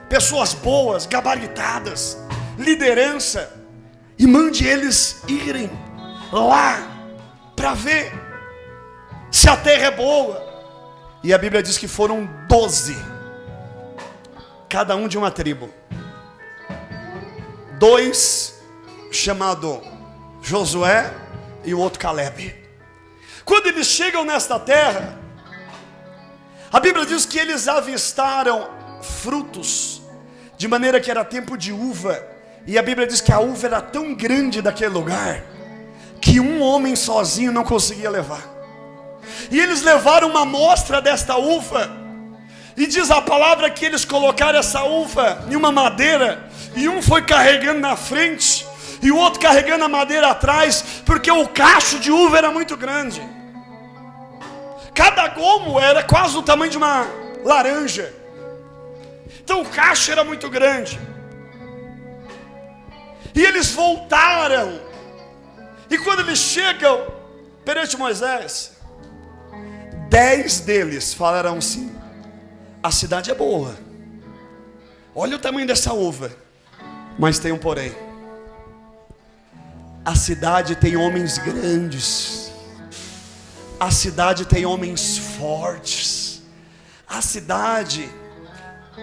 Pessoas boas, gabaritadas, liderança. E mande eles irem lá para ver se a terra é boa. E a Bíblia diz que foram 12, cada um de uma tribo. 2 chamado Josué e o outro Caleb. Quando eles chegam nesta terra, a Bíblia diz que eles avistaram frutos, de maneira que era tempo de uva. E a Bíblia diz que a uva era tão grande daquele lugar, que um homem sozinho não conseguia levar. E eles levaram uma amostra desta uva. E diz a palavra que eles colocaram essa uva em uma madeira, e um foi carregando na frente, e o outro carregando a madeira atrás, porque o cacho de uva era muito grande. Cada gomo era quase do tamanho de uma laranja. Então o cacho era muito grande. E eles voltaram. E quando eles chegam perante Moisés, 10 deles falaram assim: a cidade é boa, olha o tamanho dessa uva, mas tem um porém. A cidade tem homens grandes, a cidade tem homens fortes, a cidade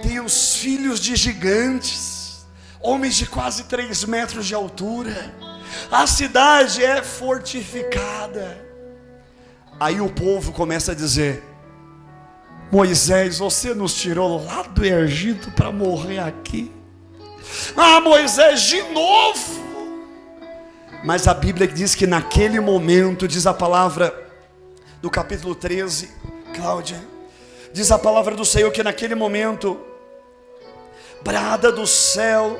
tem os filhos de gigantes, homens de quase 3 metros de altura. A cidade é fortificada. Aí o povo começa a dizer: Moisés, você nos tirou lá do Egito para morrer aqui. Ah, Moisés, de novo. Mas a Bíblia diz que naquele momento, diz a palavra do capítulo 13, Cláudia, diz a palavra do Senhor que naquele momento, brada do céu,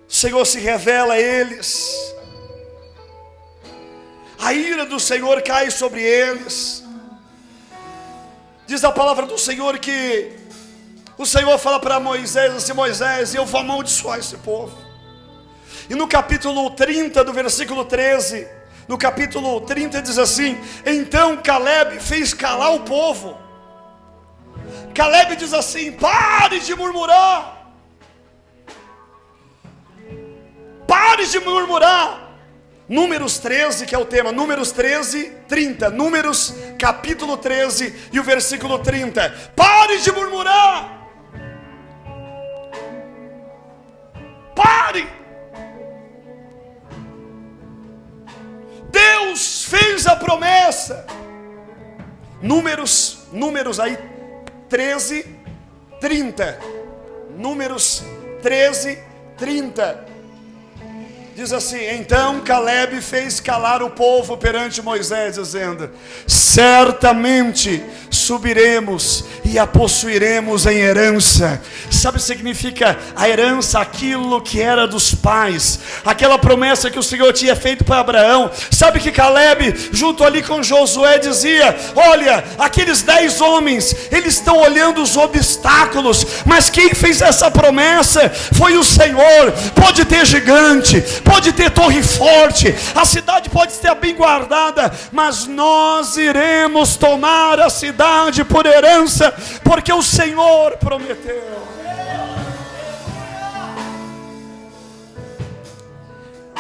o Senhor se revela a eles, a ira do Senhor cai sobre eles. Diz a palavra do Senhor que o Senhor fala para Moisés assim: Moisés, eu vou amaldiçoar esse povo. E no capítulo 30 do versículo 13, no capítulo 30 diz assim: então Caleb fez calar o povo. Caleb diz assim: pare de murmurar, pare de murmurar. Números 13, que é o tema, Números 13, 30, Números capítulo 13 e o versículo 30. Pare de murmurar, pare. Deus fez a promessa. Números aí 13, 30. Números 13, 30. Diz assim: então Caleb fez calar o povo perante Moisés, dizendo: certamente subiremos e a possuiremos em herança. Sabe o que significa a herança? Aquilo que era dos pais, aquela promessa que o Senhor tinha feito para Abraão. Sabe que Caleb, junto ali com Josué, dizia: olha, aqueles 10 homens, eles estão olhando os obstáculos, mas quem fez essa promessa foi o Senhor. Pode ter gigante, pode ter torre forte, a cidade pode estar bem guardada, mas nós iremos tomar a cidade por herança, porque o Senhor prometeu.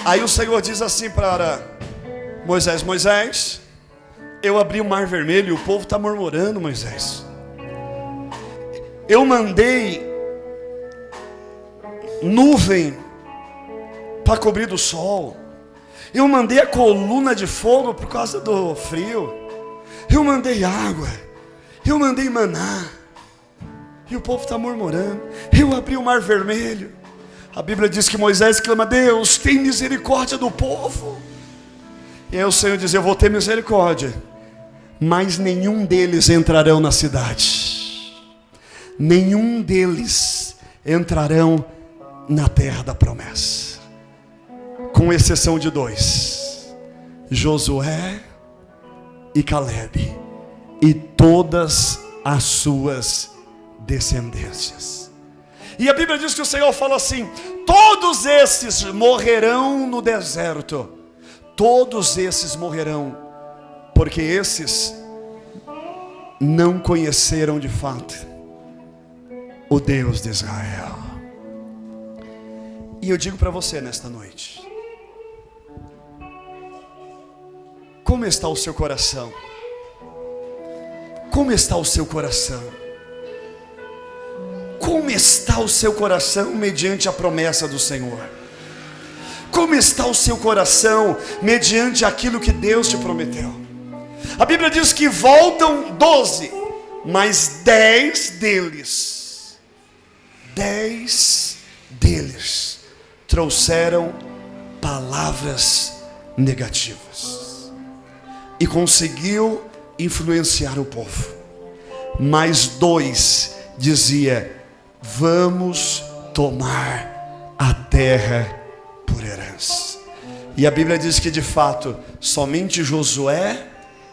Aí o Senhor diz assim para Moisés: Moisés, eu abri o mar vermelho e o povo está murmurando. Moisés, eu mandei nuvem para cobrir do sol, eu mandei a coluna de fogo por causa do frio, eu mandei água, eu mandei maná, e o povo está murmurando. Eu abri o mar vermelho. A Bíblia diz que Moisés clama: Deus, tem misericórdia do povo. E aí o Senhor diz: eu vou ter misericórdia, mas nenhum deles entrarão na cidade, nenhum deles entrarão na terra da promessa. com exceção de 2, Josué e Calebe, e todas as suas descendências. E a Bíblia diz que o Senhor falou assim: todos esses morrerão no deserto, todos esses morrerão, porque esses não conheceram de fato o Deus de Israel. E eu digo para você nesta noite: como está o seu coração? Como está o seu coração? Como está o seu coração mediante a promessa do Senhor? Como está o seu coração mediante aquilo que Deus te prometeu? A Bíblia diz que voltam 12, mas 10 deles trouxeram palavras negativas e conseguiu influenciar o povo. Mas 2 dizia: vamos tomar a terra por herança. E a Bíblia diz que de fato somente Josué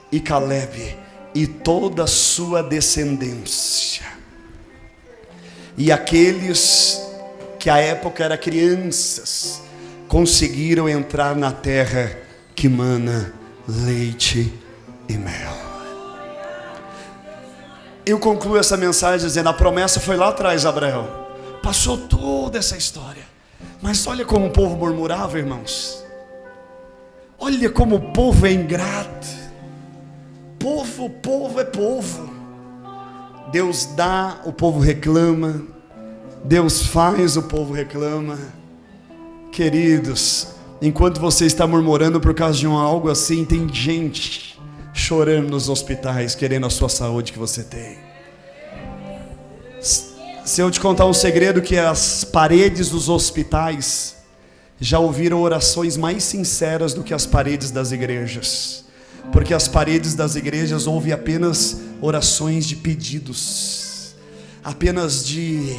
e Calebe e toda a sua descendência, e aqueles que à época eram crianças, conseguiram entrar na terra que mana leite e mel. Eu concluo essa mensagem dizendo: a promessa foi lá atrás, Abraão. Passou toda essa história, mas olha como o povo murmurava, irmãos. Olha como o povo é ingrato. Povo é povo. Deus dá, o povo reclama. Deus faz, o povo reclama. Queridos, enquanto você está murmurando por causa de algo assim, tem gente chorando nos hospitais, querendo a sua saúde que você tem. Se eu te contar um segredo, que as paredes dos hospitais já ouviram orações mais sinceras do que as paredes das igrejas, porque as paredes das igrejas ouvem apenas orações de pedidos, apenas de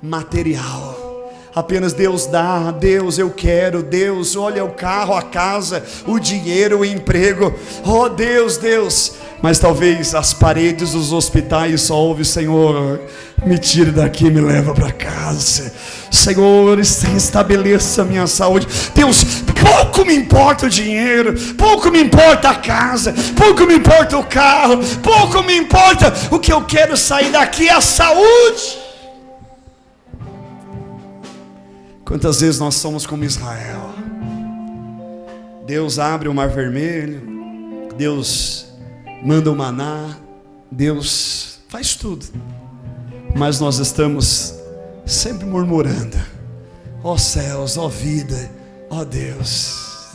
material, apenas Deus dá, Deus eu quero, Deus olha o carro, a casa, o dinheiro, o emprego, oh Deus, Deus. Mas talvez as paredes dos hospitais só ouvem: Senhor, me tire daqui, me leva para casa. Senhor, restabeleça a minha saúde. Deus, pouco me importa o dinheiro, pouco me importa a casa, pouco me importa o carro, pouco me importa. O que eu quero sair daqui é a saúde. Quantas vezes nós somos como Israel? Deus abre o mar vermelho, Deus manda o maná, Deus faz tudo, mas nós estamos sempre murmurando: ó céus, ó vida, ó Deus,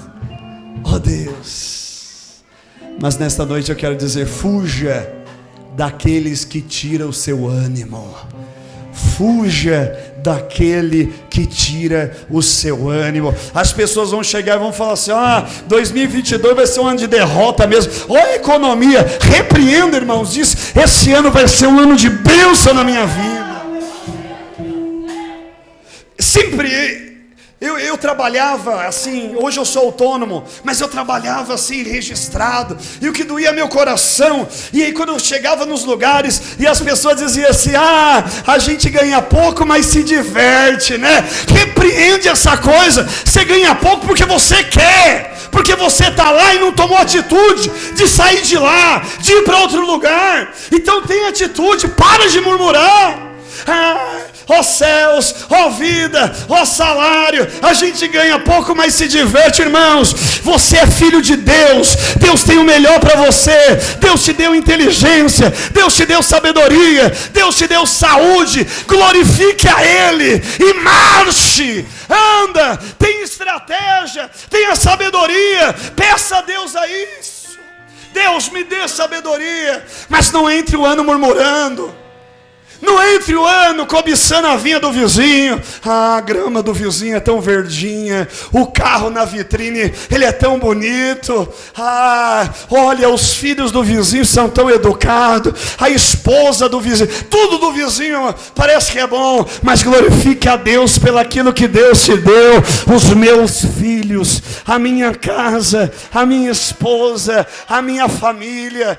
ó Deus. Mas nesta noite eu quero dizer: fuja daqueles que tiram o seu ânimo. Fuja daquele que tira o seu ânimo. As pessoas vão chegar e vão falar assim: 2022 vai ser um ano de derrota mesmo. Olha a economia. Repreenda, irmãos, diz: esse ano vai ser um ano de bênção na minha vida. Sempre eu trabalhava assim. Hoje eu sou autônomo, mas eu trabalhava assim, registrado, e o que doía meu coração. E aí quando eu chegava nos lugares e as pessoas diziam assim: a gente ganha pouco, mas se diverte, né? Repreende essa coisa. Você ganha pouco porque você quer, porque você está lá e não tomou atitude de sair de lá, de ir para outro lugar. Então tem atitude, para de murmurar. Ó céus, ó vida, ó salário, a gente ganha pouco, mas se diverte. Irmãos, você é filho de Deus, Deus tem o melhor para você, Deus te deu inteligência, Deus te deu sabedoria, Deus te deu saúde. Glorifique a Ele e marche, anda, tem estratégia, tenha sabedoria, peça a Deus a isso. Deus, me dê sabedoria, mas não entre o ano murmurando. Não entre o ano cobiçando a vinha do vizinho. A grama do vizinho é tão verdinha. O carro na vitrine, ele é tão bonito. Olha, os filhos do vizinho são tão educados. A esposa do vizinho, tudo do vizinho parece que é bom. Mas glorifique a Deus pelo aquilo que Deus te deu. Os meus filhos, a minha casa, a minha esposa, a minha família.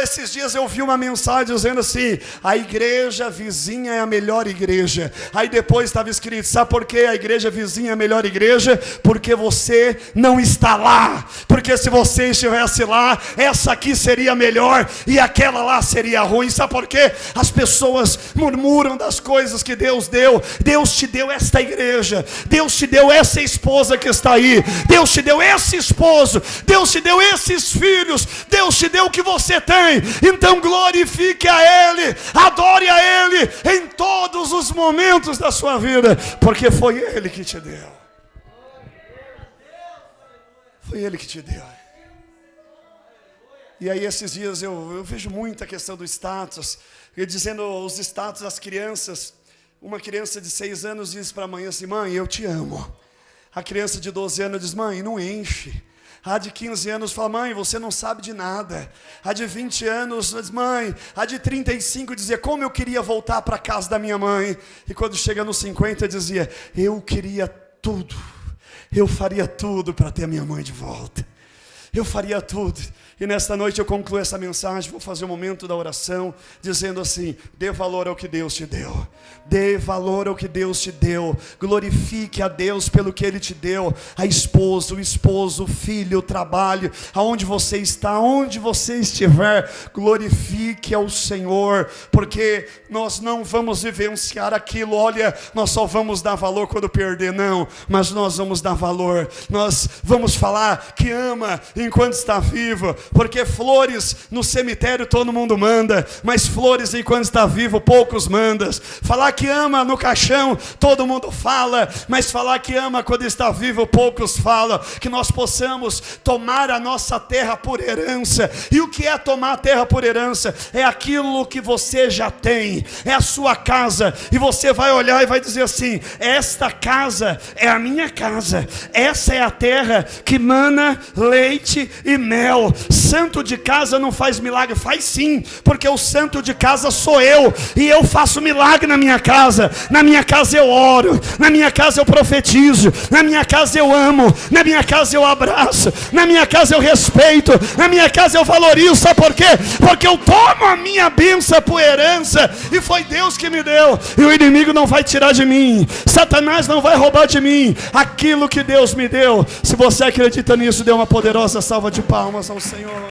Esses dias eu vi uma mensagem dizendo assim: a igreja vizinha é a melhor igreja. Aí depois estava escrito: sabe por que a igreja vizinha é a melhor igreja? Porque você não está lá. Porque se você estivesse lá, essa aqui seria melhor e aquela lá seria ruim. Sabe por quê? As pessoas murmuram das coisas que Deus deu. Deus te deu esta igreja, Deus te deu essa esposa que está aí, Deus te deu esse esposo, Deus te deu esses filhos, Deus te deu o que você tem. Então glorifique a Ele, adore a Ele em todos os momentos da sua vida, porque foi Ele que te deu. Foi Ele que te deu. E aí esses dias eu vejo muita questão do status, dizendo os status das crianças. Uma criança de 6 anos diz para a mãe assim: mãe, eu te amo. A criança de 12 anos diz: mãe, não enche. A de 15 anos fala: mãe, você não sabe de nada. A de 20 anos diz: mãe. A de 35 dizia: como eu queria voltar para a casa da minha mãe. E quando chega nos 50 dizia: eu queria tudo. Eu faria tudo para ter a minha mãe de volta. Eu faria tudo. E nesta noite eu concluo essa mensagem, vou fazer um momento da oração, dizendo assim: dê valor ao que Deus te deu. Dê valor ao que Deus te deu. Glorifique a Deus pelo que Ele te deu. A esposa, o esposo, o filho, o trabalho, aonde você está, aonde você estiver, glorifique ao Senhor, porque nós não vamos vivenciar aquilo. Olha, nós só vamos dar valor quando perder, não, mas nós vamos dar valor. Nós vamos falar que ama enquanto está vivo, porque flores no cemitério todo mundo manda, mas flores enquanto está vivo poucos mandam. Falar que ama no caixão todo mundo fala, mas falar que ama quando está vivo poucos falam. Que nós possamos tomar a nossa terra por herança. E o que é tomar a terra por herança? É aquilo que você já tem, é a sua casa, e você vai olhar e vai dizer assim: esta casa é a minha casa, essa é a terra que mana leite e mel. Santo de casa não faz milagre. Faz sim, porque o santo de casa sou eu, e eu faço milagre na minha casa. Na minha casa eu oro, na minha casa eu profetizo, na minha casa eu amo, na minha casa eu abraço, na minha casa eu respeito, na minha casa eu valorizo. Sabe por quê? Porque eu tomo a minha bênção por herança, e foi Deus que me deu, e o inimigo não vai tirar de mim, Satanás não vai roubar de mim aquilo que Deus me deu. Se você acredita nisso, dê uma poderosa salva de palmas ao Senhor.